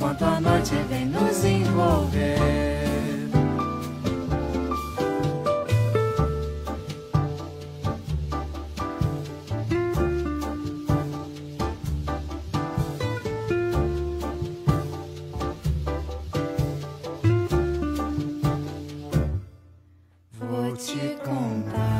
enquanto a noite vem nos envolver. Vou te contar.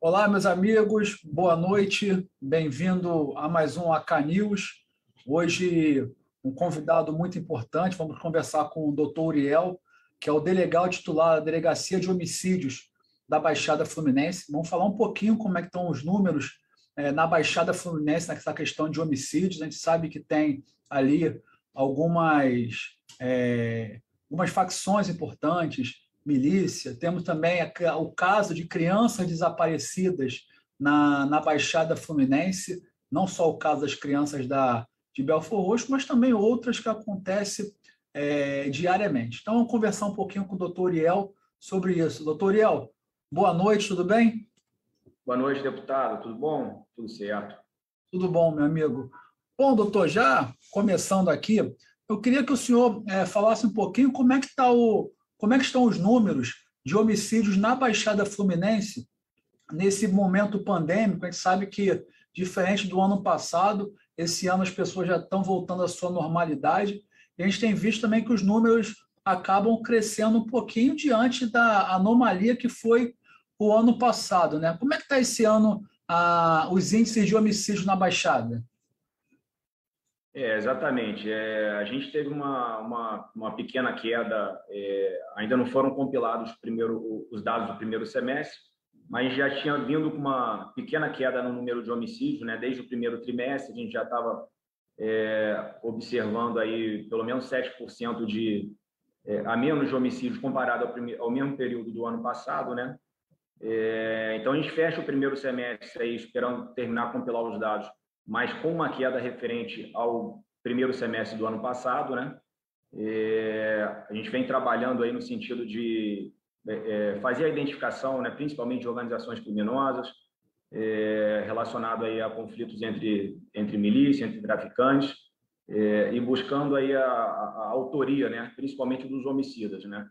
Olá, meus amigos, boa noite, bem-vindo a mais um AK News. Hoje, um convidado muito importante, vamos conversar com o Dr. Uriel, que é o delegado titular da Delegacia de Homicídios da Baixada Fluminense. Vamos falar um pouquinho como é que estão os números na Baixada Fluminense, nessa questão de homicídios. A gente sabe que tem ali algumas facções importantes, milícia. Temos também o caso de crianças desaparecidas na Baixada Fluminense, não só o caso das crianças de Belford Roxo, mas também outras que acontecem diariamente. Então, vamos conversar um pouquinho com o doutor Uriel sobre isso. Doutor Uriel, boa noite, tudo bem? Boa noite, deputado. Tudo bom? Tudo certo. Tudo bom, meu amigo. Bom, doutor, já começando aqui, eu queria que o senhor falasse um pouquinho como é que estão os números de homicídios na Baixada Fluminense nesse momento pandêmico. A gente sabe que, diferente do ano passado, esse ano as pessoas já estão voltando à sua normalidade. E a gente tem visto também que os números acabam crescendo um pouquinho diante da anomalia que foi o ano passado, né? Como é que está esse ano os índices de homicídios na Baixada? Exatamente. A gente teve uma pequena queda, ainda não foram compilados os dados do primeiro semestre, mas já tinha vindo com uma pequena queda no número de homicídios, né? Desde o primeiro trimestre, a gente já estava observando aí pelo menos 7% a menos de homicídios comparado ao mesmo período do ano passado, né? Então, a gente fecha o primeiro semestre aí, esperando terminar de compilar os dados, mas com uma queda referente ao primeiro semestre do ano passado, né? A gente vem trabalhando aí no sentido de fazer a identificação, né, principalmente de organizações criminosas, relacionado aí a conflitos entre milícia, entre traficantes, e buscando aí a autoria, né, principalmente dos homicidas, né?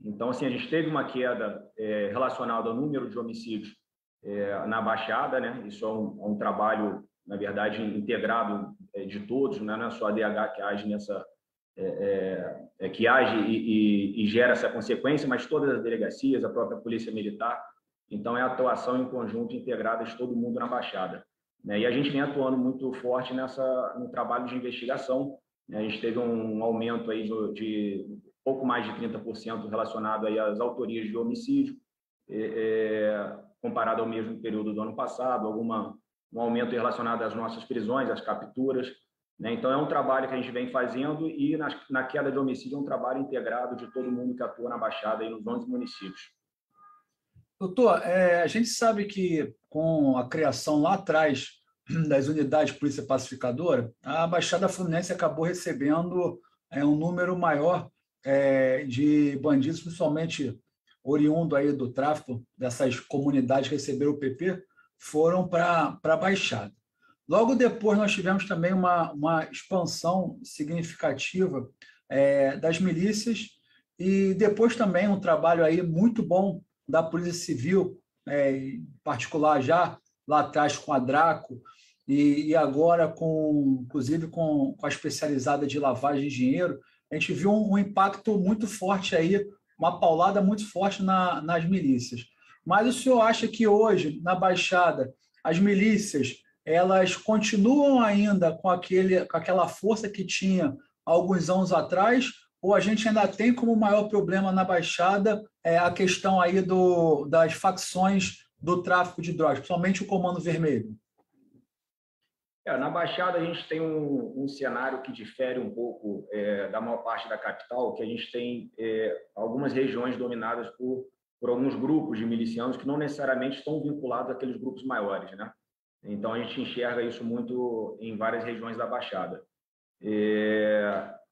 Então, assim, a gente teve uma queda relacionada ao número de homicídios na Baixada, né? Isso é um trabalho, na verdade, integrado de todos, né? Não é só a DH que age nessa que age e gera essa consequência, mas todas as delegacias, a própria Polícia Militar. Então, é atuação em conjunto, integrada de todo mundo na Baixada, né? E a gente vem atuando muito forte no trabalho de investigação, né? A gente teve um aumento aí de pouco mais de 30% relacionado aí às autorias de homicídio, comparado ao mesmo período do ano passado, um aumento relacionado às nossas prisões, às capturas, né? Então, é um trabalho que a gente vem fazendo e na queda de homicídio é um trabalho integrado de todo mundo que atua na Baixada e nos 11 municípios. Doutor, a gente sabe que com a criação lá atrás das unidades de polícia pacificadora, a Baixada Fluminense acabou recebendo um número maior de bandidos, principalmente oriundo aí do tráfico, dessas comunidades que receberam o PP, foram para a Baixada. Logo depois, nós tivemos também uma expansão significativa das milícias e depois também um trabalho aí muito bom da Polícia Civil, em particular já lá atrás com a Draco e agora, inclusive, com a especializada de lavagem de dinheiro. A gente viu um impacto muito forte aí, uma paulada muito forte nas milícias. Mas o senhor acha que hoje, na Baixada, as milícias elas continuam ainda com aquela força que tinha alguns anos atrás, ou a gente ainda tem como maior problema na Baixada a questão aí das facções do tráfico de drogas, principalmente o Comando Vermelho? Na Baixada, a gente tem um cenário que difere um pouco da maior parte da capital, que a gente tem algumas regiões dominadas por alguns grupos de milicianos que não necessariamente estão vinculados àqueles grupos maiores, né? Então, a gente enxerga isso muito em várias regiões da Baixada. E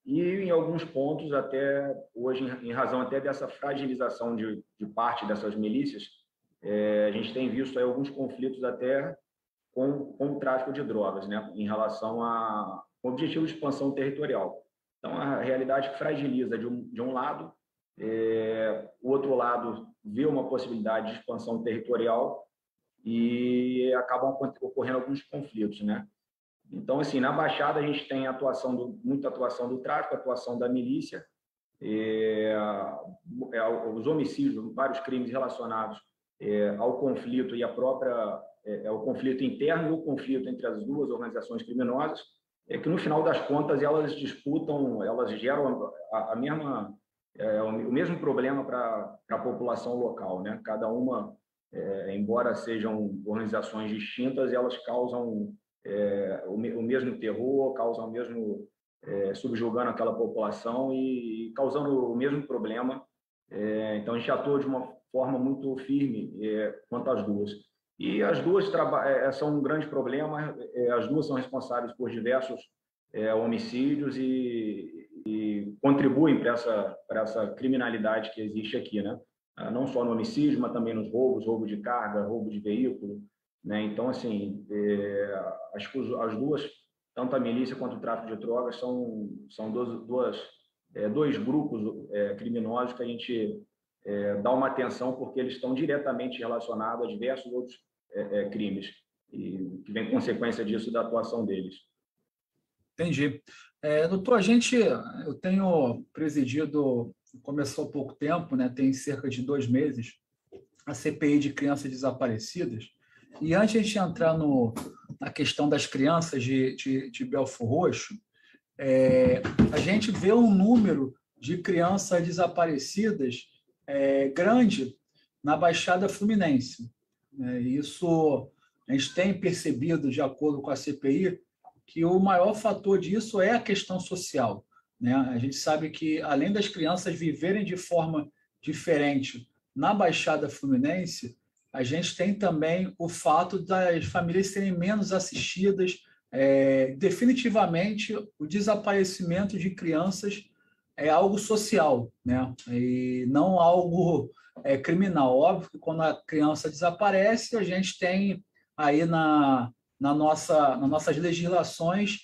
em alguns pontos, até hoje, em razão até dessa fragilização de parte dessas milícias, a gente tem visto aí alguns conflitos até com o tráfico de drogas, né, em relação ao objetivo de expansão territorial. Então, a realidade fragiliza de um lado, o outro lado vê uma possibilidade de expansão territorial e acabam ocorrendo alguns conflitos, né? Então, assim, na Baixada a gente tem muita atuação do tráfico, atuação da milícia, os homicídios, vários crimes relacionados ao conflito e o conflito interno e o conflito entre as duas organizações criminosas, que no final das contas elas disputam, elas geram o mesmo problema para a população local, né? Cada uma, embora sejam organizações distintas, elas causam o mesmo terror, causam o mesmo subjugando aquela população e causando o mesmo problema. Então a gente atua de uma forma muito firme quanto às duas. E as duas são um grande problema. As duas são responsáveis por diversos homicídios e contribuem para essa criminalidade que existe aqui, né? Não só no homicídio, mas também nos roubos, roubo de carga, roubo de veículo, né? Então, assim, as duas, tanto a milícia quanto o tráfico de drogas, são dois grupos criminosos que a gente dá uma atenção porque eles estão diretamente relacionados a diversos outros crimes e que vem consequência disso da atuação deles. Entendi. Doutor, eu tenho presidido, começou há pouco tempo, né, tem cerca de 2 meses, a CPI de crianças desaparecidas. E antes de a gente entrar na questão das crianças de Belfor Roxo, a gente vê um número de crianças desaparecidas grande na Baixada Fluminense. Isso a gente tem percebido, de acordo com a CPI, que o maior fator disso é a questão social, né? A gente sabe que, além das crianças viverem de forma diferente na Baixada Fluminense, a gente tem também o fato das famílias serem menos assistidas. Definitivamente, o desaparecimento de crianças é algo social, né? E não algo criminal. Óbvio que quando a criança desaparece, a gente tem aí nas nossas legislações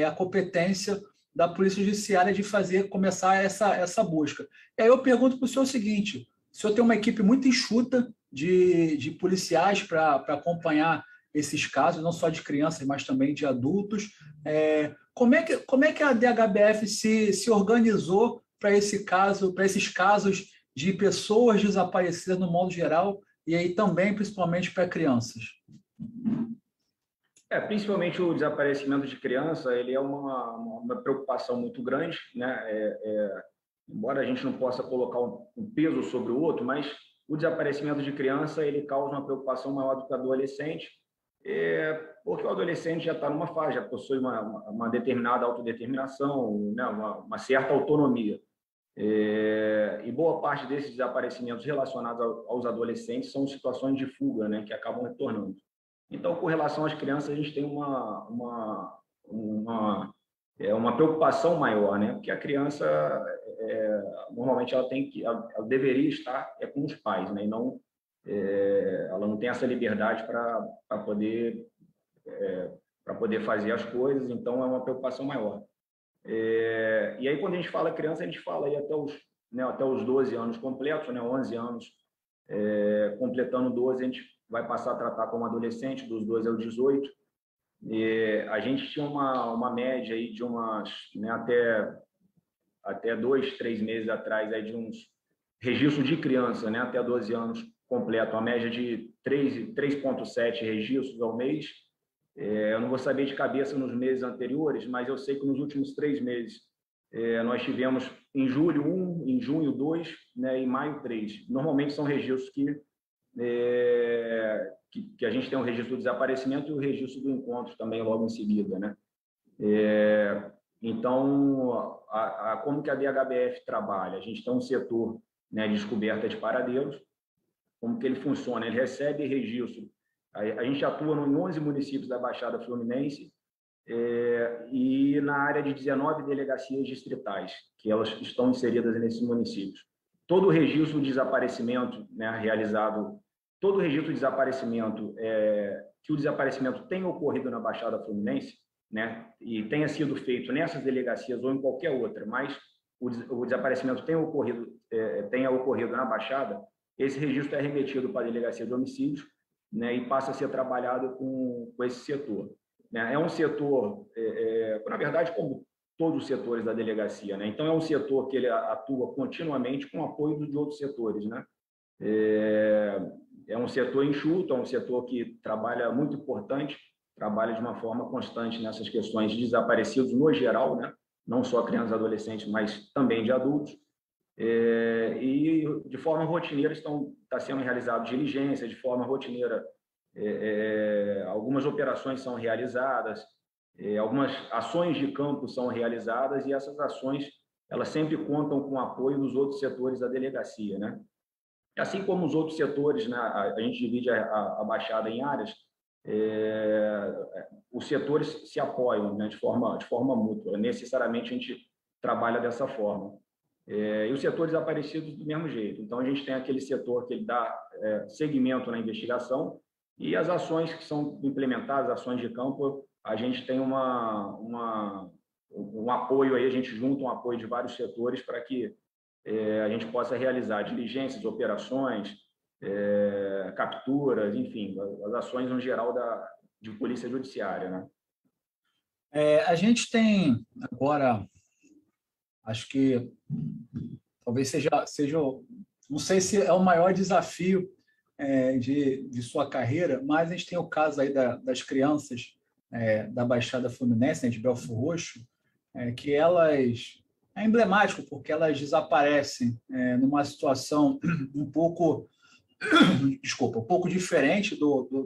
a competência da Polícia Judiciária de começar essa busca. E aí eu pergunto para o senhor o seguinte: o senhor tem uma equipe muito enxuta, de policiais para acompanhar esses casos, não só de crianças, mas também de adultos. Como é que a DHBF se organizou para esses casos de pessoas desaparecidas no modo geral e aí também, principalmente, para crianças? Principalmente o desaparecimento de criança, ele é uma preocupação muito grande, né? Embora a gente não possa colocar um peso sobre o outro, mas o desaparecimento de criança ele causa uma preocupação maior do que o adolescente, porque o adolescente já está numa fase, já possui uma determinada autodeterminação, né? uma certa autonomia. E boa parte desses desaparecimentos relacionados aos adolescentes são situações de fuga, né? Que acabam retornando. Então, com relação às crianças, a gente tem uma preocupação maior, né? Porque a criança, normalmente, ela deveria estar com os pais, né? E não, ela não tem essa liberdade para poder fazer as coisas, então é uma preocupação maior. E aí, quando a gente fala criança, a gente fala aí até os 12 anos completos, né? 11 anos, completando 12, a gente vai passar a tratar como adolescente, dos 12 aos 18. A gente tinha uma média aí de né, até 2, 3 meses atrás, aí de uns registros de criança, né, até 12 anos completo, uma média de 3,7 registros ao mês. Eu não vou saber de cabeça nos meses anteriores, mas eu sei que nos últimos 3 meses nós tivemos em julho 1, em junho 2, né, e em maio 3. Normalmente são registros que a gente tem um registro do desaparecimento e o registro do encontro também logo em seguida, né? Então, como que a DHBF trabalha? A gente tem um setor, né, de descoberta de paradeiros. Como que ele funciona? Ele recebe registro. A gente atua em 11 municípios da Baixada Fluminense e na área de 19 delegacias distritais, que elas estão inseridas nesses municípios. Todo o registro de desaparecimento, né, todo o registro de desaparecimento, que o desaparecimento tenha ocorrido na Baixada Fluminense, né, e tenha sido feito nessas delegacias ou em qualquer outra, mas o desaparecimento tenha ocorrido na Baixada, esse registro é remetido para a Delegacia de Homicídios, né, e passa a ser trabalhado com esse setor. Né? É um setor, na verdade, como todos os setores da delegacia, né? Então, é um setor que ele atua continuamente com apoio de outros setores, né? É um setor enxuto, é um setor que trabalha muito importante, trabalha de uma forma constante nessas questões de desaparecidos no geral, né? Não só crianças e adolescentes, mas também de adultos. E de forma rotineira está sendo realizadas diligências, de forma rotineira algumas operações são realizadas, algumas ações de campo são realizadas e essas ações elas sempre contam com o apoio dos outros setores da delegacia, né? Assim como os outros setores, né? A gente divide a Baixada em áreas, os setores se apoiam, né? de forma mútua. Necessariamente a gente trabalha dessa forma. E os setores desaparecidos do mesmo jeito. Então a gente tem aquele setor que ele dá seguimento na investigação e as ações que são implementadas, ações de campo, a gente tem um apoio aí, a gente junta um apoio de vários setores para que a gente possa realizar diligências, operações, capturas, enfim, as ações no geral de polícia judiciária, né? A gente tem agora, acho que talvez seja, não sei se é o maior desafio de sua carreira, mas a gente tem o caso aí das crianças da Baixada Fluminense, né, de Belford Roxo, que elas é emblemático porque elas desaparecem numa situação um pouco diferente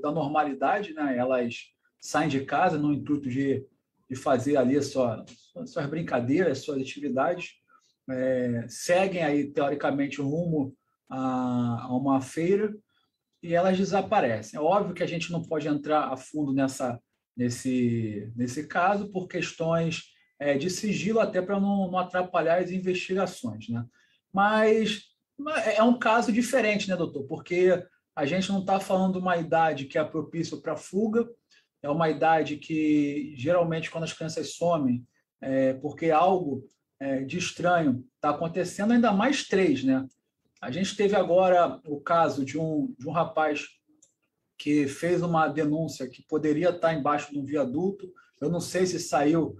da normalidade, né? Elas saem de casa no intuito de fazer ali suas brincadeiras, suas atividades, seguem aí teoricamente o rumo a uma feira e elas desaparecem. É óbvio que a gente não pode entrar a fundo nesse caso por questões de sigilo, até para não atrapalhar as investigações, né? Mas é um caso diferente, né, doutor? Porque a gente não está falando de uma idade que é propícia para fuga, é uma idade que, geralmente, quando as crianças somem, porque algo de estranho está acontecendo, ainda mais 3, né? A gente teve agora o caso de um rapaz que fez uma denúncia que poderia estar embaixo de um viaduto. Eu não sei se saiu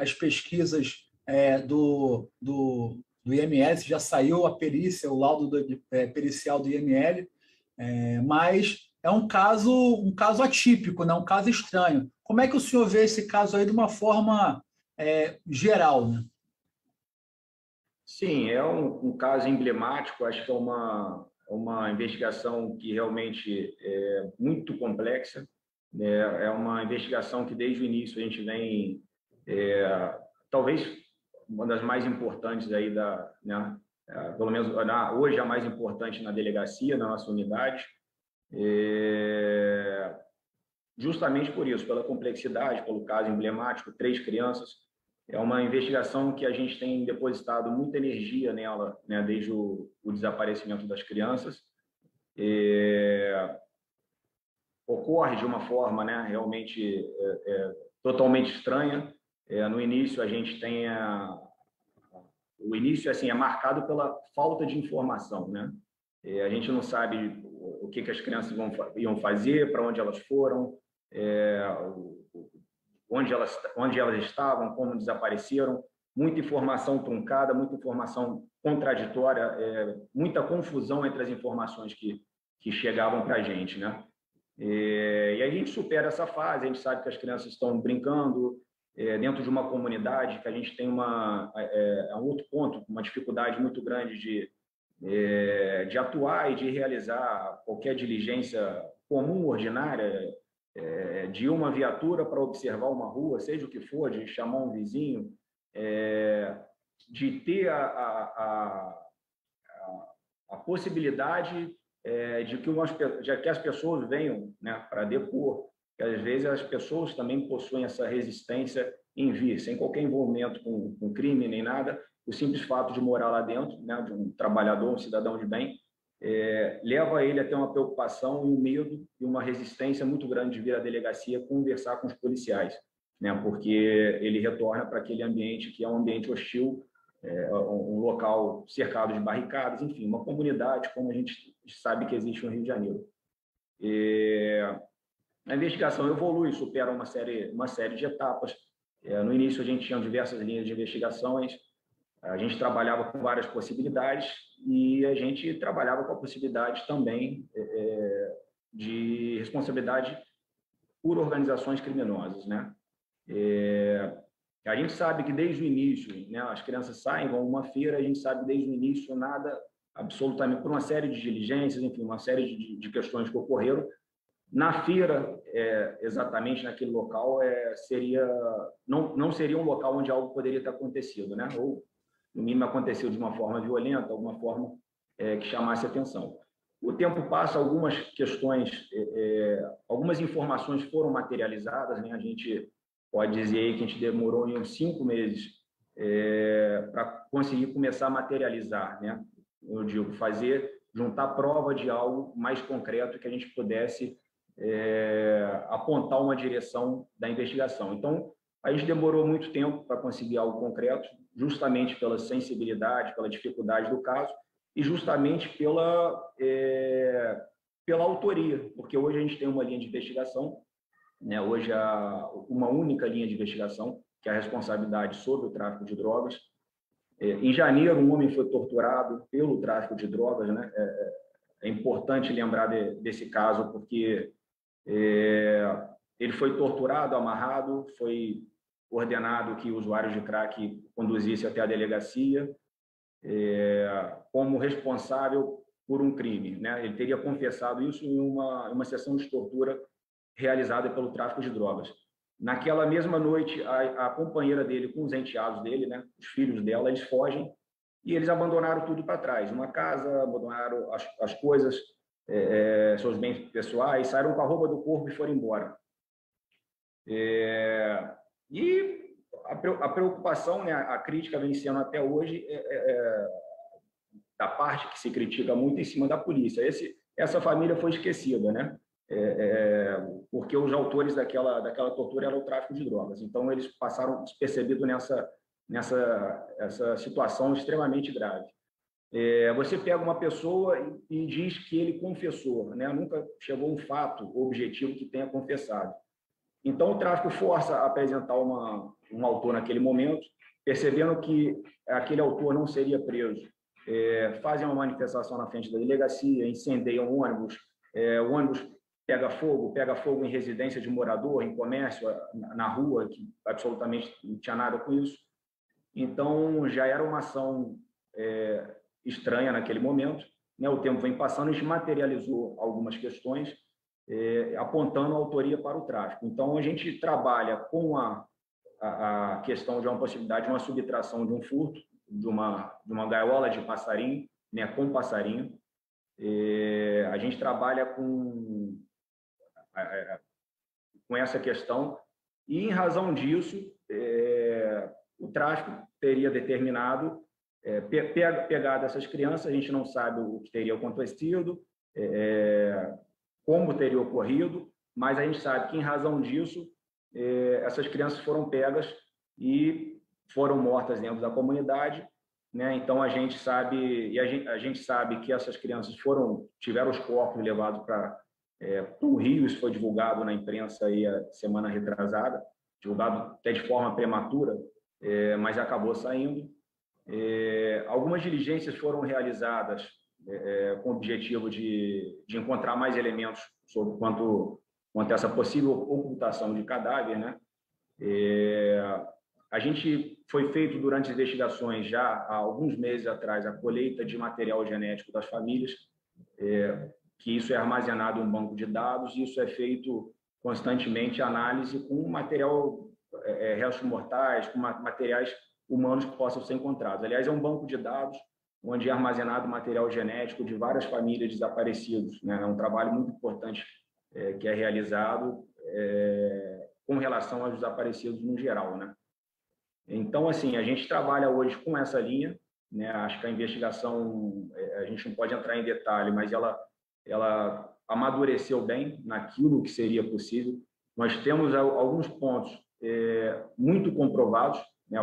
as pesquisas do IML, se já saiu a perícia, o laudo pericial do IML, mas é um caso atípico, né? Um caso estranho. Como é que o senhor vê esse caso aí de uma forma geral, né? Sim, é um caso emblemático, acho que é uma investigação que realmente é muito complexa, né? É uma investigação que desde o início a gente vem, talvez uma das mais importantes aí né? Pelo menos hoje a mais importante na delegacia, na nossa unidade, justamente por isso, pela complexidade, pelo caso emblemático, 3 crianças. É uma investigação que a gente tem depositado muita energia nela, né, desde o desaparecimento das crianças. Ocorre de uma forma, né, realmente totalmente estranha. No início, a gente tem o início assim, é marcado pela falta de informação, né? A gente não sabe o que as crianças iam fazer, para onde elas foram, onde elas estavam, como desapareceram, muita informação truncada, muita informação contraditória, muita confusão entre as informações que chegavam para a gente, né? E a gente supera essa fase, a gente sabe que as crianças estão brincando dentro de uma comunidade, que a gente tem um outro ponto, uma dificuldade muito grande de atuar e de realizar qualquer diligência comum, ordinária, de uma viatura para observar uma rua, seja o que for, de chamar um vizinho, de ter a possibilidade de que as pessoas venham, né, para depor, que às vezes as pessoas também possuem essa resistência em vir, sem qualquer envolvimento com crime nem nada, o simples fato de morar lá dentro, né, de um trabalhador, um cidadão de bem, leva ele a ter uma preocupação e um medo e uma resistência muito grande de vir à delegacia conversar com os policiais, né? Porque ele retorna para aquele ambiente que é um ambiente hostil, um local cercado de barricadas, enfim, uma comunidade como a gente sabe que existe no Rio de Janeiro. A investigação evolui, supera uma série de etapas. No início a gente tinha diversas linhas de investigações, a gente trabalhava com várias possibilidades e a gente trabalhava com a possibilidade também de responsabilidade por organizações criminosas, né? A gente sabe que desde o início, né, as crianças saem, vão a uma feira, a gente sabe desde o início nada, absolutamente, por uma série de diligências, enfim, uma série de questões que ocorreram. Na feira, exatamente naquele local, não seria um local onde algo poderia ter acontecido, né? Ou, no mínimo, aconteceu de uma forma violenta, alguma forma que chamasse atenção. O tempo passa, algumas questões, algumas informações foram materializadas, né? A gente pode dizer aí que a gente demorou uns 5 meses para conseguir começar a materializar, né? Eu digo, juntar prova de algo mais concreto que a gente pudesse apontar uma direção da investigação. Então, a gente demorou muito tempo para conseguir algo concreto, justamente pela sensibilidade, pela dificuldade do caso e justamente pela autoria, porque hoje a gente tem uma linha de investigação, né? Hoje há uma única linha de investigação, que é a responsabilidade sobre o tráfico de drogas. Em janeiro, um homem foi torturado pelo tráfico de drogas, né? É importante lembrar desse caso, porque ele foi torturado, amarrado, foi ordenado que usuários de crack conduzisse até a delegacia como responsável por um crime, né? Ele teria confessado isso em uma sessão de tortura realizada pelo tráfico de drogas. Naquela mesma noite, a companheira dele, com os enteados dele, né, os filhos dela, eles fogem e eles abandonaram tudo para trás. Uma casa, abandonaram as coisas, seus bens pessoais, saíram com a roupa do corpo e foram embora. E a preocupação, né, a crítica vem sendo até hoje da parte que se critica muito em cima da polícia. Essa família foi esquecida, né? Porque os autores daquela tortura eram o tráfico de drogas. Então, eles passaram despercebidos nessa situação extremamente grave. Você pega uma pessoa e diz que ele confessou, né? Nunca chegou um fato objetivo que tenha confessado. Então, o tráfico força a apresentar um autor naquele momento, percebendo que aquele autor não seria preso. Fazem uma manifestação na frente da delegacia, incendeiam o ônibus pega fogo em residência de morador, em comércio, na rua, que absolutamente não tinha nada com isso. Então, já era uma ação estranha naquele momento, né? O tempo vem passando, a gente materializou algumas questões, apontando a autoria para o tráfico. Então, a gente trabalha com a questão de uma possibilidade de uma subtração de um furto, de uma gaiola de passarinho, né, com passarinho. A gente trabalha com essa questão e, em razão disso, o tráfico teria determinado pegado essas crianças. A gente não sabe o que teria acontecido, como teria ocorrido, mas a gente sabe que, em razão disso, essas crianças foram pegas e foram mortas dentro da comunidade, né? Então, a gente sabe que essas crianças tiveram os corpos levados para o Rio. Isso foi divulgado na imprensa aí a semana retrasada, divulgado até de forma prematura, mas acabou saindo. Algumas diligências foram realizadas com o objetivo de encontrar mais elementos sobre quanto a essa possível ocultação de cadáver, né? A gente foi feito durante as investigações já há alguns meses atrás a colheita de material genético das famílias, que isso é armazenado em um banco de dados, e isso é feito constantemente análise com material, restos mortais, com materiais humanos que possam ser encontrados. Aliás, é um banco de dados onde é armazenado material genético de várias famílias desaparecidos, né? É um trabalho muito importante que é realizado com relação aos desaparecidos no geral, né? Então, assim, a gente trabalha hoje com essa linha, né? Acho que a investigação, a gente não pode entrar em detalhe, mas ela amadureceu bem naquilo que seria possível. Nós temos alguns pontos muito comprovados, né?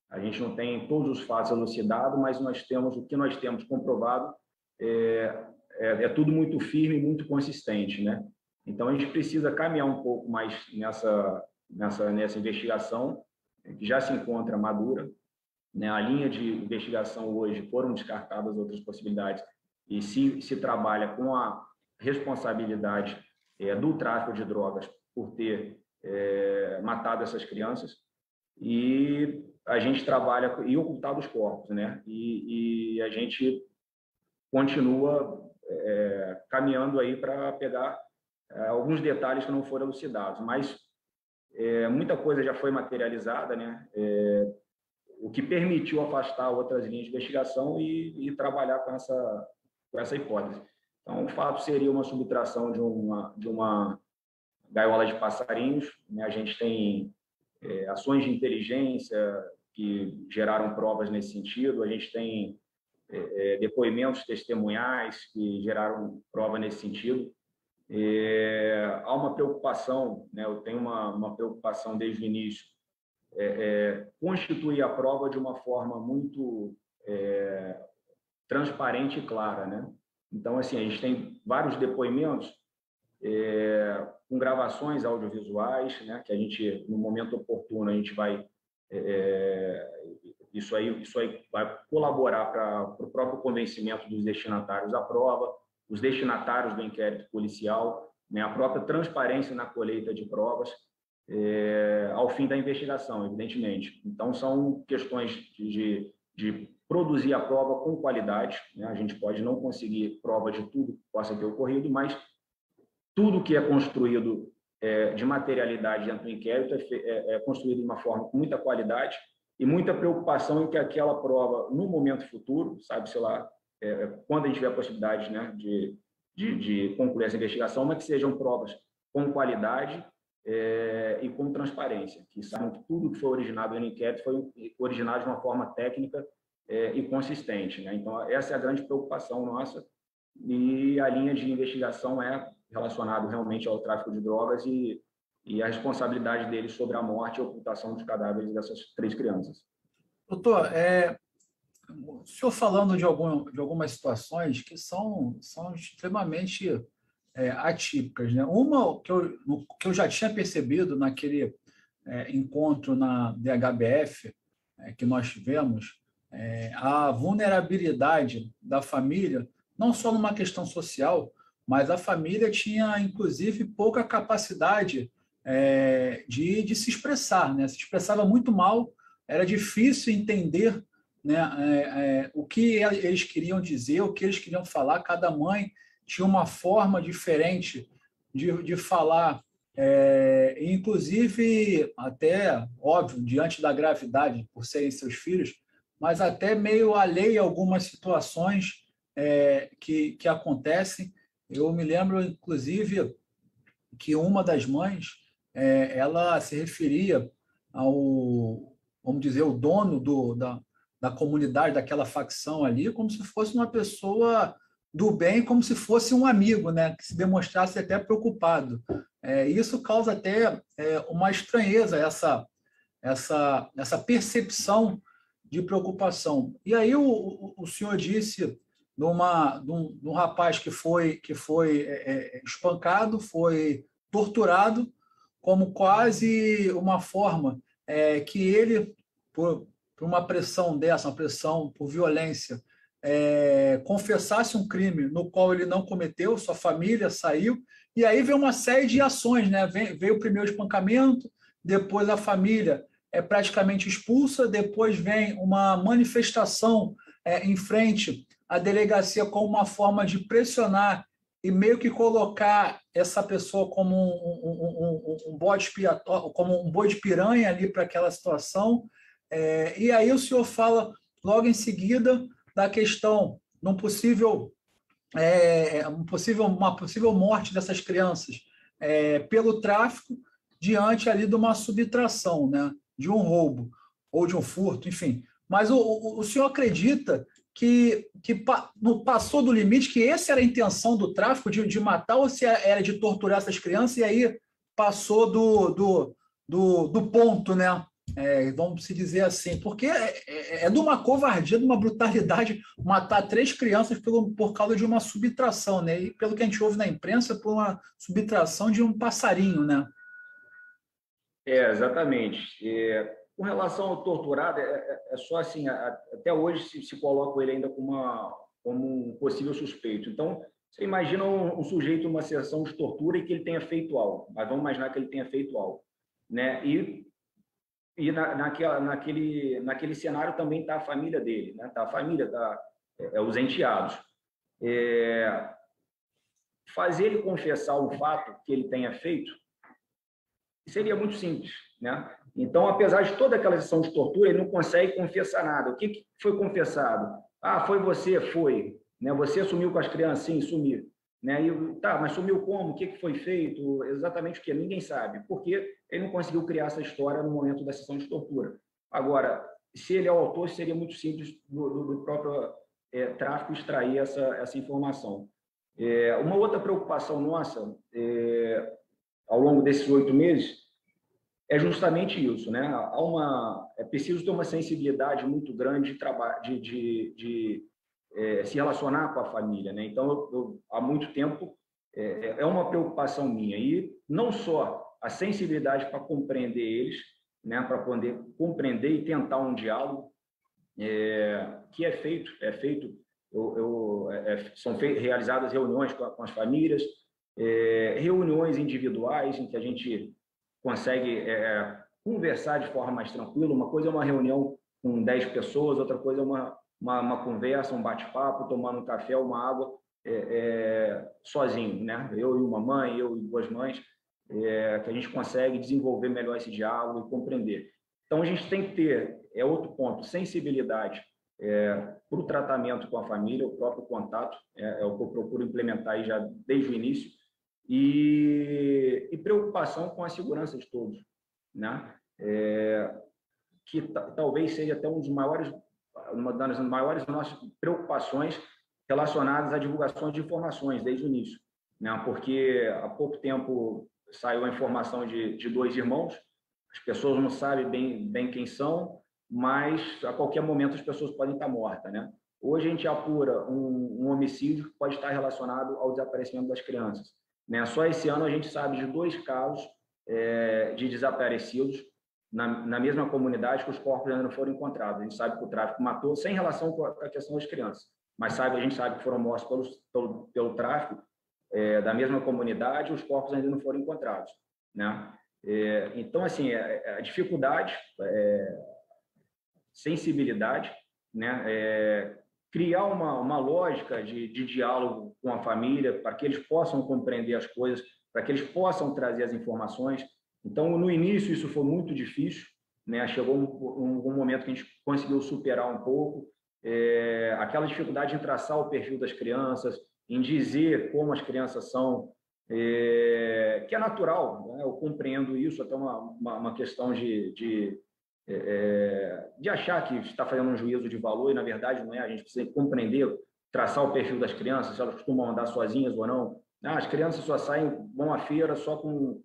A gente não tem todos os fatos elucidados, mas o que nós temos comprovado é tudo muito firme e muito consistente, né? Então, a gente precisa caminhar um pouco mais nessa investigação, que já se encontra madura, né? A linha de investigação hoje foram descartadas outras possibilidades e se trabalha com a responsabilidade do tráfico de drogas por ter matado essas crianças, e a gente trabalha e ocultado os corpos, né? E a gente continua caminhando aí para pegar alguns detalhes que não foram elucidados, mas muita coisa já foi materializada, né? O que permitiu afastar outras linhas de investigação e trabalhar com essa hipótese. Então, o fato seria uma subtração de uma gaiola de passarinhos, né? A gente tem ações de inteligência que geraram provas nesse sentido, a gente tem depoimentos testemunhais que geraram prova nesse sentido. Há uma preocupação, né? Eu tenho uma preocupação desde o início, constituir a prova de uma forma muito transparente e clara, né? Então, assim, a gente tem vários depoimentos com gravações audiovisuais, né? Que a gente, no momento oportuno, a gente vai isso aí vai colaborar para o próprio convencimento dos destinatários da prova, os destinatários do inquérito policial, né? A própria transparência na colheita de provas, ao fim da investigação, evidentemente. Então, são questões de produzir a prova com qualidade, né? A gente pode não conseguir prova de tudo que possa ter ocorrido, mas tudo que é construído de materialidade dentro do inquérito é construído de uma forma com muita qualidade e muita preocupação em que aquela prova, no momento futuro, sabe-se lá, quando a gente tiver a possibilidade, né, de concluir essa investigação, mas que sejam provas com qualidade e com transparência, que saibam que tudo que foi originado no inquérito foi originado de uma forma técnica e consistente, né? Então, essa é a grande preocupação nossa, e a linha de investigação é relacionada realmente ao tráfico de drogas e a responsabilidade deles sobre a morte e a ocultação dos cadáveres dessas 3 crianças. Doutor, o senhor falando de algumas situações que são extremamente atípicas, né? Uma que eu já tinha percebido naquele encontro na DHBF que nós tivemos, a vulnerabilidade da família, não só numa questão social, mas a família tinha, inclusive, pouca capacidade de se expressar, né? Se expressava muito mal, era difícil entender, né, o que eles queriam dizer, o que eles queriam falar. Cada mãe tinha uma forma diferente de falar, inclusive, até, óbvio, diante da gravidade, por serem seus filhos, mas até meio alheio a algumas situações que acontecem. Eu me lembro, inclusive, que uma das mães, ela se referia ao, vamos dizer, o dono da comunidade, daquela facção ali, como se fosse uma pessoa do bem, como se fosse um amigo, né? Que se demonstrasse até preocupado. Isso causa até uma estranheza, essa percepção de preocupação. E aí o senhor disse de um rapaz que foi espancado, foi torturado, como quase uma forma que ele, por uma pressão dessa, uma pressão por violência, confessasse um crime no qual ele não cometeu, sua família saiu, e aí veio uma série de ações, né? Veio o primeiro espancamento, depois a família é praticamente expulsa, depois vem uma manifestação em frente à delegacia como uma forma de pressionar e meio que colocar essa pessoa como um bode expiatório, como um boi de piranha ali para aquela situação. E aí o senhor fala logo em seguida da questão de uma possível morte dessas crianças pelo tráfico diante ali de uma subtração, né? De um roubo ou de um furto, enfim. Mas o senhor acredita que passou do limite, que essa era a intenção do tráfico, de matar, ou se era de torturar essas crianças, e aí passou do ponto, né? Vamos se dizer assim, porque é de uma covardia, de uma brutalidade matar 3 crianças por causa de uma subtração, né? E pelo que a gente ouve na imprensa, por uma subtração de um passarinho, né? Exatamente. Com relação ao torturado, é só assim, até hoje se coloca ele ainda como um possível suspeito. Então, você imagina um sujeito numa sessão de tortura e que ele tenha feito algo, mas vamos imaginar que ele tenha feito algo, né? E naquele cenário também está a família dele, né? Está a família, os enteados. Fazer ele confessar o fato que ele tenha feito seria muito simples, né? Então, apesar de toda aquela sessão de tortura, ele não consegue confessar nada. O que foi confessado? Ah, foi você, foi, né? Você sumiu com as crianças, sim, sumiu, né? E tá, mas sumiu como? O que foi feito? Exatamente o que? Ninguém sabe, porque ele não conseguiu criar essa história no momento da sessão de tortura. Agora, se ele é o autor, seria muito simples do próprio tráfico extrair essa informação. Uma outra preocupação nossa ao longo desses 8 meses é justamente isso, né? É preciso ter uma sensibilidade muito grande de se relacionar com a família, né? Então, há muito tempo é uma preocupação minha, e não só a sensibilidade para compreender eles, né? Para poder compreender e tentar um diálogo que é feito, são realizadas reuniões com as famílias, reuniões individuais em que a gente consegue conversar de forma mais tranquila. Uma coisa é uma reunião com 10 pessoas, outra coisa é uma conversa, um bate-papo, tomando um café, uma água, sozinho, né? Eu e uma mãe, eu e 2 mães, que a gente consegue desenvolver melhor esse diálogo e compreender. Então, a gente tem que ter, outro ponto, sensibilidade para o tratamento com a família, o próprio contato, é o que eu procuro implementar aí já desde o início, e preocupação com a segurança de todos, né? Que talvez seja até uma das maiores nossas preocupações relacionadas à divulgação de informações desde o início, né? Porque há pouco tempo saiu a informação de 2 irmãos, as pessoas não sabem bem quem são, mas a qualquer momento as pessoas podem estar mortas, né? Hoje a gente apura um homicídio que pode estar relacionado ao desaparecimento das crianças, né? Só esse ano a gente sabe de 2 casos de desaparecidos na mesma comunidade, que os corpos ainda não foram encontrados. A gente sabe que o tráfico matou, sem relação com a questão das crianças, mas a gente sabe que foram mortos pelo tráfico da mesma comunidade, os corpos ainda não foram encontrados, né? Então, assim, a dificuldade, sensibilidade, né? Criar uma lógica de diálogo com a família para que eles possam compreender as coisas, para que eles possam trazer as informações. Então, no início, isso foi muito difícil, né? Chegou um momento que a gente conseguiu superar um pouco aquela dificuldade em traçar o perfil das crianças, em dizer como as crianças são, que é natural, né? Eu compreendo isso, até uma questão de achar que está fazendo um juízo de valor, e na verdade não é. A gente precisa compreender, traçar o perfil das crianças, se elas costumam andar sozinhas ou não. As crianças só vão à feira só com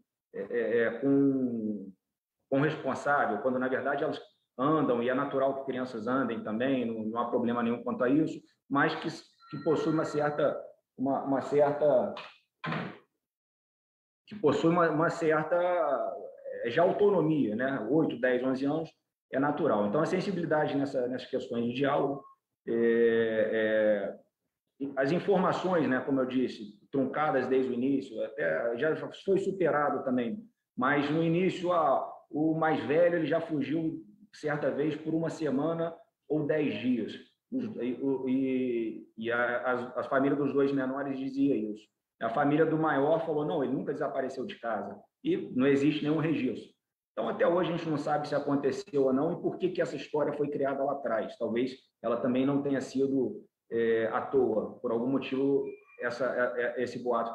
responsável, quando na verdade elas andam, e é natural que crianças andem também, não há problema nenhum quanto a isso, mas que possui uma certa já autonomia, né? 8, 10, 11 anos é natural. Então, a sensibilidade nessas questões de diálogo, as informações, né, como eu disse, truncadas desde o início, até já foi superado também, mas no início o mais velho ele já fugiu certa vez por 1 semana ou 10 dias, e a família dos 2 menores dizia isso. A família do maior falou, não, ele nunca desapareceu de casa, e não existe nenhum registro. Então, até hoje, a gente não sabe se aconteceu ou não e por que essa história foi criada lá atrás. Talvez ela também não tenha sido à toa. Por algum motivo, esse boato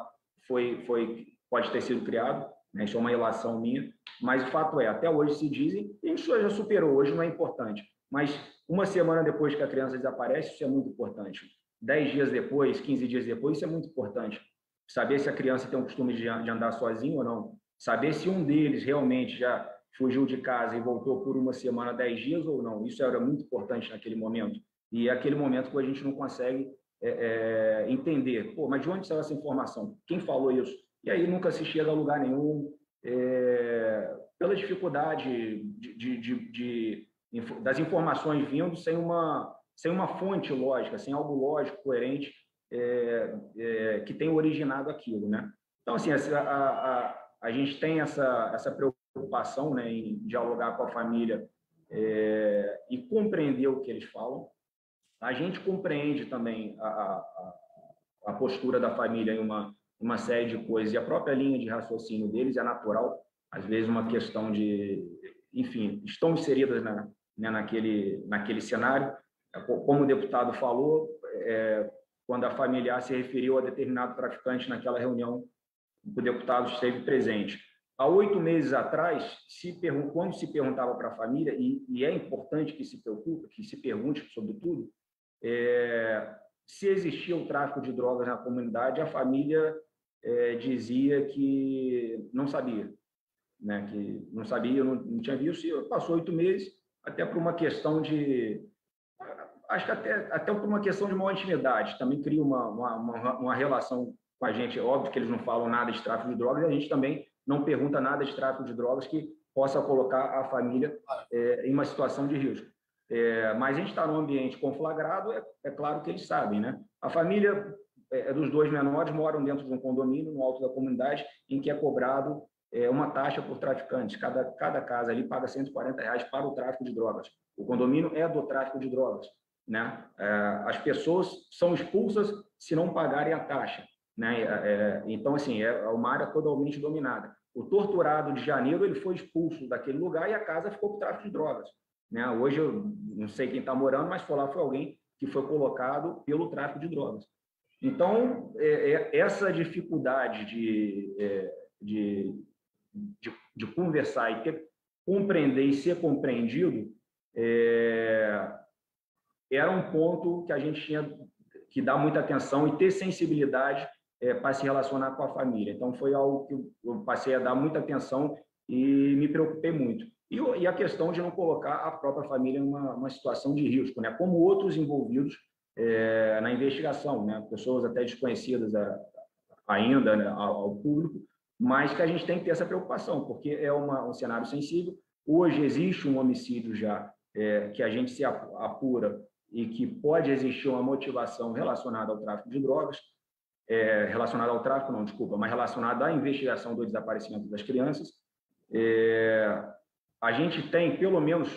pode ter sido criado, né? Isso é uma relação minha, mas o fato até hoje se dizem, e a gente já superou, hoje não é importante. Mas 1 semana depois que a criança desaparece, isso é muito importante. 10 dias depois, 15 dias depois, isso é muito importante. Saber se a criança tem o costume de andar sozinho ou não. Saber se um deles realmente já fugiu de casa e voltou por 1 semana, 10 dias ou não. Isso era muito importante naquele momento. E é aquele momento que a gente não consegue entender. Mas de onde saiu essa informação? Quem falou isso? E aí nunca se chega a lugar nenhum, pela dificuldade das informações vindo sem uma fonte lógica, sem algo lógico, coerente, que tenha originado aquilo, né? Então, assim, a gente tem essa preocupação, né, em dialogar com a família e compreender o que eles falam. A gente compreende também a postura da família em uma série de coisas, e a própria linha de raciocínio deles é natural. Às vezes, uma questão enfim, estão inseridas naquele cenário. Como o deputado falou, quando a familiar se referiu a determinado traficante naquela reunião, o deputado esteve presente. Há 8 meses atrás, quando se perguntava para a família, e é importante que se pergunte, sobretudo, se existia o tráfico de drogas na comunidade, a família dizia que não sabia, né? Que não sabia, não tinha visto, e passou 8 meses, até por uma questão acho que até por uma questão de maior intimidade, também cria uma relação com a gente. É óbvio que eles não falam nada de tráfico de drogas, e a gente também não pergunta nada de tráfico de drogas que possa colocar a família em uma situação de risco. Mas a gente está num ambiente conflagrado, é claro que eles sabem, né? A família dos 2 menores moram dentro de um condomínio no alto da comunidade, em que é cobrado uma taxa por traficantes. Cada casa ali paga R$140 para o tráfico de drogas. O condomínio é do tráfico de drogas, né? As pessoas são expulsas se não pagarem a taxa, né? Então, assim, é uma área totalmente dominada. O torturado de Janeiro, ele foi expulso daquele lugar e a casa ficou com o tráfico de drogas, né? Hoje eu não sei quem está morando, mas foi alguém que foi colocado pelo tráfico de drogas. Então, essa dificuldade de conversar e compreender e ser compreendido era um ponto que a gente tinha que dar muita atenção e ter sensibilidade para se relacionar com a família. Então, foi algo que eu passei a dar muita atenção e me preocupei muito. E a questão de não colocar a própria família em uma situação de risco, né? Como outros envolvidos na investigação, né? Pessoas até desconhecidas ainda, né, ao público, mas que a gente tem que ter essa preocupação, porque é um cenário sensível. Hoje existe um homicídio já que a gente se apura e que pode existir uma motivação relacionada ao tráfico de drogas, relacionada ao tráfico, não, desculpa, mas relacionada à investigação do desaparecimento das crianças. A gente tem, pelo menos,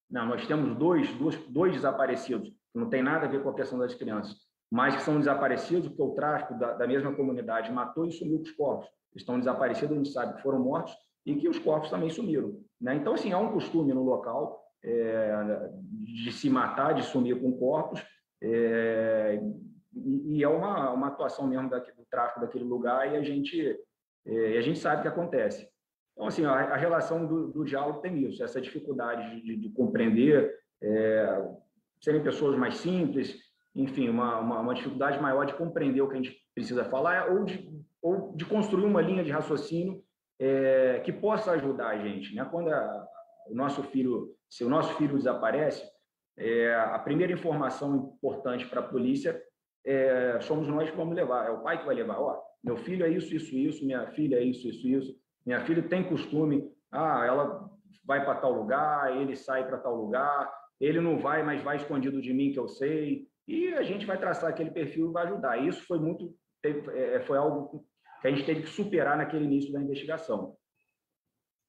nós temos dois desaparecidos, que não tem nada a ver com a questão das crianças, mas que são desaparecidos porque o tráfico da mesma comunidade matou e sumiu os corpos. Estão desaparecidos, a gente sabe que foram mortos e que os corpos também sumiram, né? Então, assim, há um costume no local de se matar, de sumir com corpos, e é uma atuação mesmo do tráfico daquele lugar, e a gente sabe que acontece. Então, assim, a relação do diálogo tem isso, essa dificuldade de compreender, serem pessoas mais simples, enfim, uma dificuldade maior de compreender o que a gente precisa falar, ou de construir uma linha de raciocínio que possa ajudar a gente, né? Quando se o nosso filho desaparece, a primeira informação importante para a polícia somos nós que vamos levar, é o pai que vai levar. Ó, meu filho é isso, isso, isso, minha filha é isso, isso, isso, minha filha tem costume, ela vai para tal lugar, ele sai para tal lugar, ele não vai, mas vai escondido de mim, que eu sei, e a gente vai traçar aquele perfil e vai ajudar. Isso foi algo que a gente teve que superar naquele início da investigação.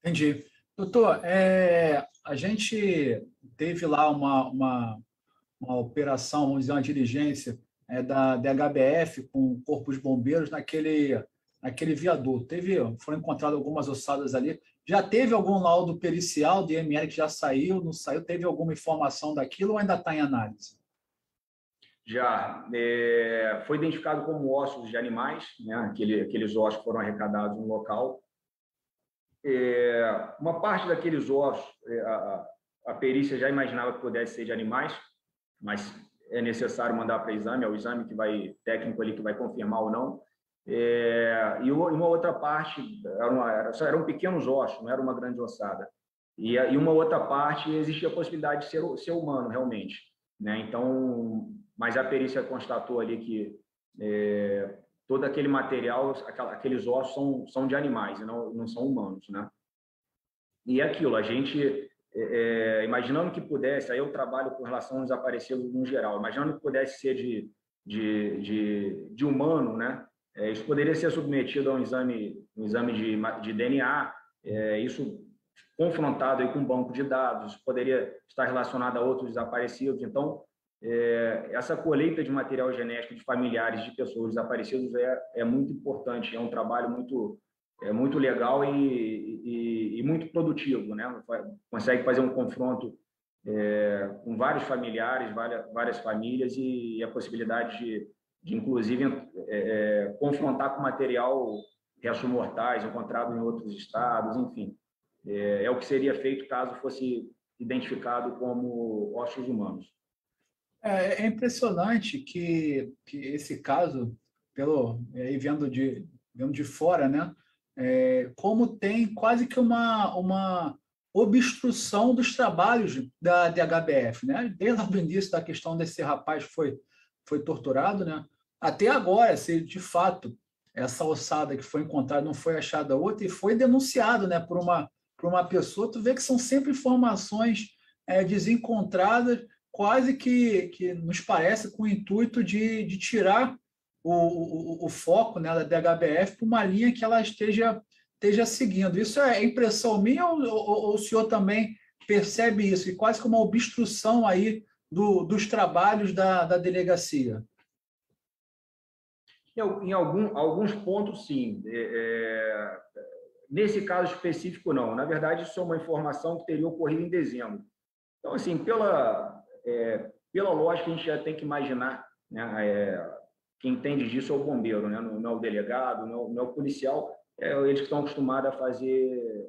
Entendi. Doutor, a gente teve lá uma operação, vamos dizer, uma diligência da DHBF com o Corpo de Bombeiros naquele viaduto. Foram encontradas algumas ossadas ali. Já teve algum laudo pericial do IML que já saiu, não saiu? Teve alguma informação daquilo ou ainda está em análise? Já. Foi identificado como ossos de animais, né? Aqueles ossos foram arrecadados no local. Uma parte daqueles ossos, a perícia já imaginava que pudesse ser de animais, mas é necessário mandar para exame, é o exame técnico ali que vai confirmar ou não. E uma outra parte eram pequenos ossos, não era uma grande ossada. E uma outra parte existia a possibilidade de ser humano, realmente, né? Então, mas a perícia constatou ali que todo aquele material, aqueles ossos são de animais, e não são humanos, né? E aquilo, a gente, imaginando que pudesse, aí eu trabalho com relação aos desaparecidos no geral, imaginando que pudesse ser de humano, né? Isso poderia ser submetido a um exame de DNA, isso confrontado aí com um banco de dados, poderia estar relacionado a outros desaparecidos. Então, essa colheita de material genético de familiares de pessoas desaparecidas é muito importante, é um trabalho muito legal e muito produtivo, né? Consegue fazer um confronto com vários familiares, várias famílias, e a possibilidade de inclusive, confrontar com material restos mortais encontrado em outros estados, enfim. É o que seria feito caso fosse identificado como ossos humanos. É impressionante que esse caso, vendo de fora, né, como tem quase que uma obstrução dos trabalhos da DHBF, né? Desde o início da questão desse rapaz que foi torturado, né? Até agora, se de fato essa ossada que foi encontrada não foi achada outra e foi denunciado, né, por uma pessoa, tu vê que são sempre informações desencontradas, quase que nos parece com o intuito de tirar o foco, né, da DHBF para uma linha que ela esteja seguindo. Isso é impressão minha ou o senhor também percebe isso? E quase como uma obstrução aí dos trabalhos da delegacia? Em alguns pontos, sim. Nesse caso específico, não. Na verdade, isso é uma informação que teria ocorrido em dezembro. Então, assim, pela lógica, a gente já tem que imaginar, né? Quem entende disso é o bombeiro, né? Não é o delegado, não é o policial. Eles que estão acostumados a fazer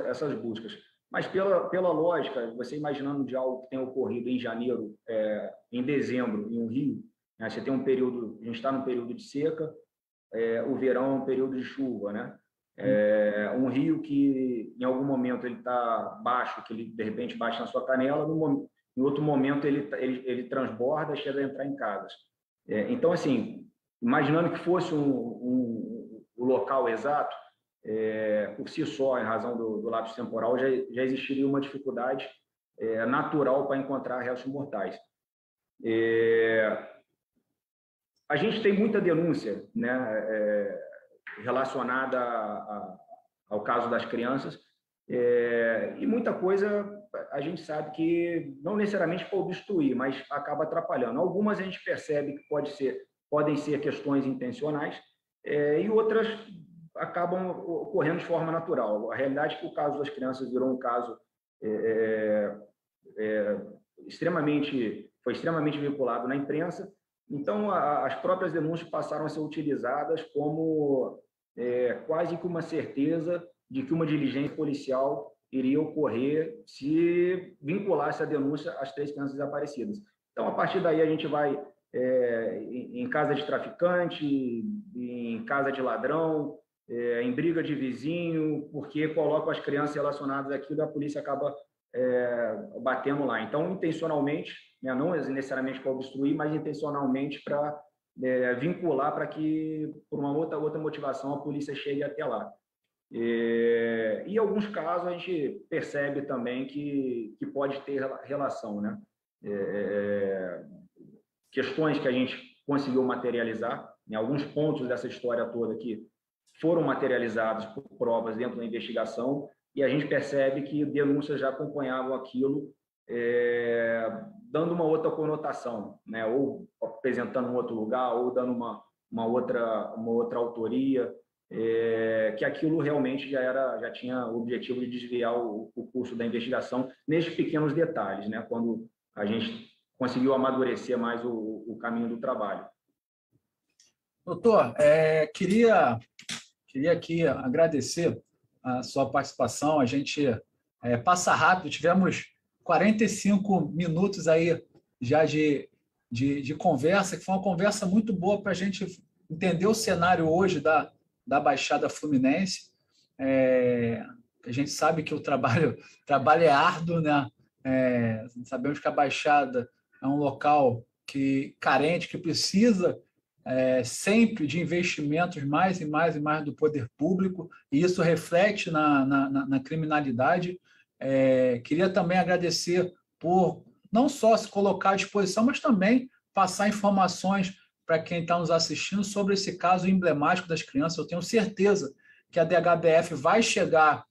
essas buscas. Mas pela lógica, você imaginando de algo que tem ocorrido em janeiro, em dezembro, em um rio, né? Você tem a gente está num período de seca, o verão é um período de chuva, né? Um rio que, em algum momento, ele está baixo, que ele, de repente, bate na sua canela, em outro momento, ele transborda e chega a entrar em casas. Então, assim, imaginando que fosse o local exato, por si só, em razão do lapso temporal, já existiria uma dificuldade natural para encontrar restos mortais. A gente tem muita denúncia, né, relacionada ao caso das crianças, e muita coisa a gente sabe que não necessariamente para obstruir, mas acaba atrapalhando. Algumas a gente percebe que podem ser questões intencionais, e outras acabam ocorrendo de forma natural. A realidade é que o caso das crianças virou um caso foi extremamente vinculado na imprensa. Então, as próprias denúncias passaram a ser utilizadas como quase que uma certeza de que uma diligência policial iria ocorrer se vinculasse a denúncia às 3 crianças desaparecidas. Então, a partir daí, a gente vai em casa de traficante, em casa de ladrão, em briga de vizinho, porque colocam as crianças relacionadas àquilo e a polícia acaba batendo lá. Então, intencionalmente, né, não necessariamente para obstruir, mas intencionalmente para vincular para que, por uma outra motivação, a polícia chegue até lá. E em alguns casos, a gente percebe também que pode ter relação, né? Questões que a gente conseguiu materializar, em alguns pontos dessa história toda que foram materializados por provas dentro da investigação, e a gente percebe que denúncias já acompanhavam aquilo, dando uma outra conotação, né? Ou apresentando um outro lugar, ou dando uma outra autoria, que aquilo realmente já tinha o objetivo de desviar o curso da investigação nesses pequenos detalhes, né? Quando a gente conseguiu amadurecer mais o caminho do trabalho. Doutor, queria aqui agradecer a sua participação. A gente passa rápido, tivemos 45 minutos aí já de conversa, que foi uma conversa muito boa para a gente entender o cenário hoje da Baixada Fluminense. A gente sabe que o trabalho é árduo, né? Sabemos que a Baixada é um local carente, que precisa sempre de investimentos mais e mais e mais do poder público, e isso reflete na criminalidade. Queria também agradecer por não só se colocar à disposição, mas também passar informações para quem está nos assistindo sobre esse caso emblemático das crianças. Eu tenho certeza que a DHBF vai chegar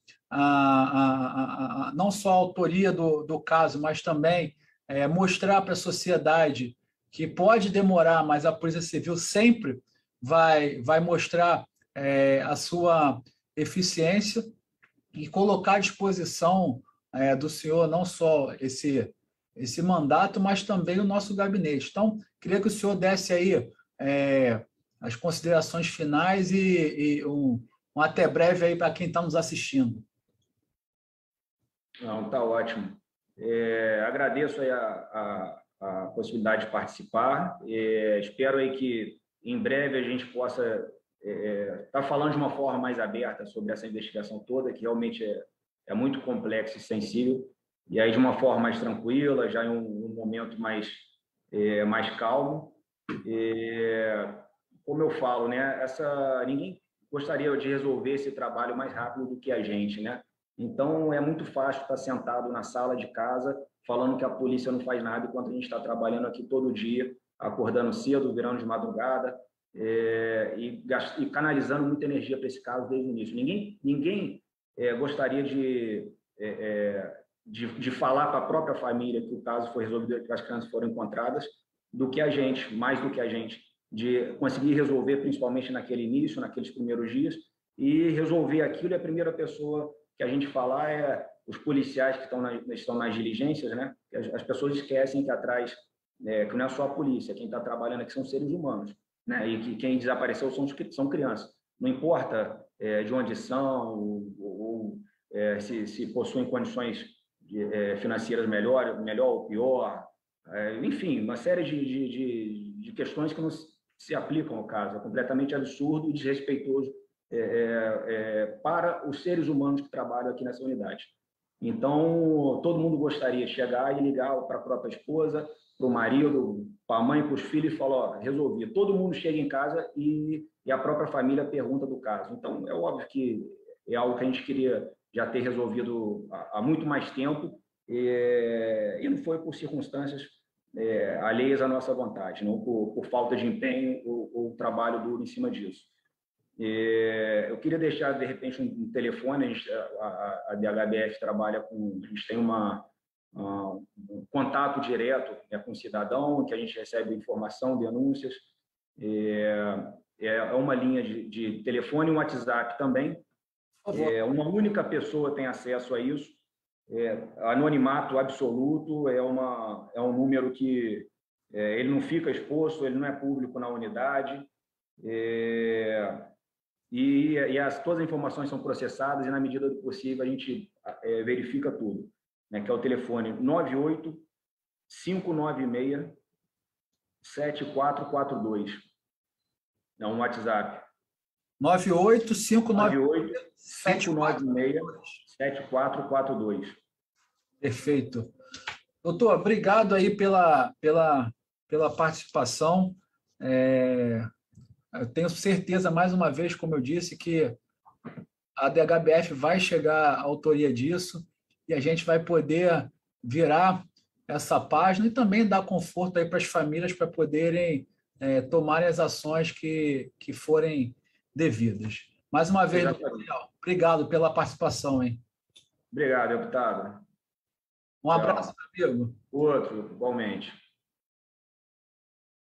não só a autoria do caso, mas também mostrar para a sociedade que pode demorar, mas a Polícia Civil sempre vai mostrar a sua eficiência e colocar à disposição do senhor não só esse mandato, mas também o nosso gabinete. Então, queria que o senhor desse aí as considerações finais e um até breve aí para quem está nos assistindo. Não, tá ótimo. Agradeço aí a possibilidade de participar. Espero aí que em breve a gente possa estar falando de uma forma mais aberta sobre essa investigação toda, que realmente é muito complexa e sensível, e aí de uma forma mais tranquila, já em um momento mais calmo. Como eu falo, né, ninguém gostaria de resolver esse trabalho mais rápido do que a gente, né? Então, é muito fácil estar sentado na sala de casa falando que a polícia não faz nada enquanto a gente está trabalhando aqui todo dia, acordando cedo, virando de madrugada, e canalizando muita energia para esse caso desde o início. Ninguém gostaria de falar para a própria família que o caso foi resolvido, que as crianças foram encontradas, mais do que a gente, de conseguir resolver, principalmente naquele início, naqueles primeiros dias, e resolver aquilo. E a primeira pessoa que a gente falar é os policiais que estão nas diligências, né? As pessoas esquecem que atrás, que não é só a polícia, quem está trabalhando aqui são seres humanos, né? E que quem desapareceu são crianças. Não importa de onde são, ou se possuem condições financeiras melhor ou pior, enfim, uma série de questões que não se aplicam ao caso. É completamente absurdo e desrespeitoso para os seres humanos que trabalham aqui nessa unidade. Então, todo mundo gostaria de chegar e ligar para a própria esposa, para o marido, para a mãe, para os filhos e falar, ó, resolvi. Todo mundo chega em casa e a própria família pergunta do caso. Então, é óbvio que é algo que a gente queria já ter resolvido há muito mais tempo e não foi por circunstâncias alheias à nossa vontade, não por falta de empenho ou trabalho duro em cima disso. Eu queria deixar, de repente, um telefone. A DHBF trabalha com... A gente tem um contato direto com o cidadão, que a gente recebe informação, denúncias. É uma linha de telefone e um WhatsApp também. Uma única pessoa tem acesso a isso. Anonimato absoluto, é um número que ele não fica exposto, ele não é público na unidade. Todas as informações são processadas e, na medida do possível, a gente verifica tudo, né, que é o telefone 98-596-7442. É um WhatsApp. 98-596-7442. Perfeito. Doutor, obrigado aí pela participação. Eu tenho certeza, mais uma vez, como eu disse, que a DHBF vai chegar à autoria disso e a gente vai poder virar essa página e também dar conforto aí para as famílias para poderem tomarem as ações que forem devidas. Mais uma vez, obrigado pela participação, hein? Obrigado, deputado. Um abraço, amigo. Outro, igualmente.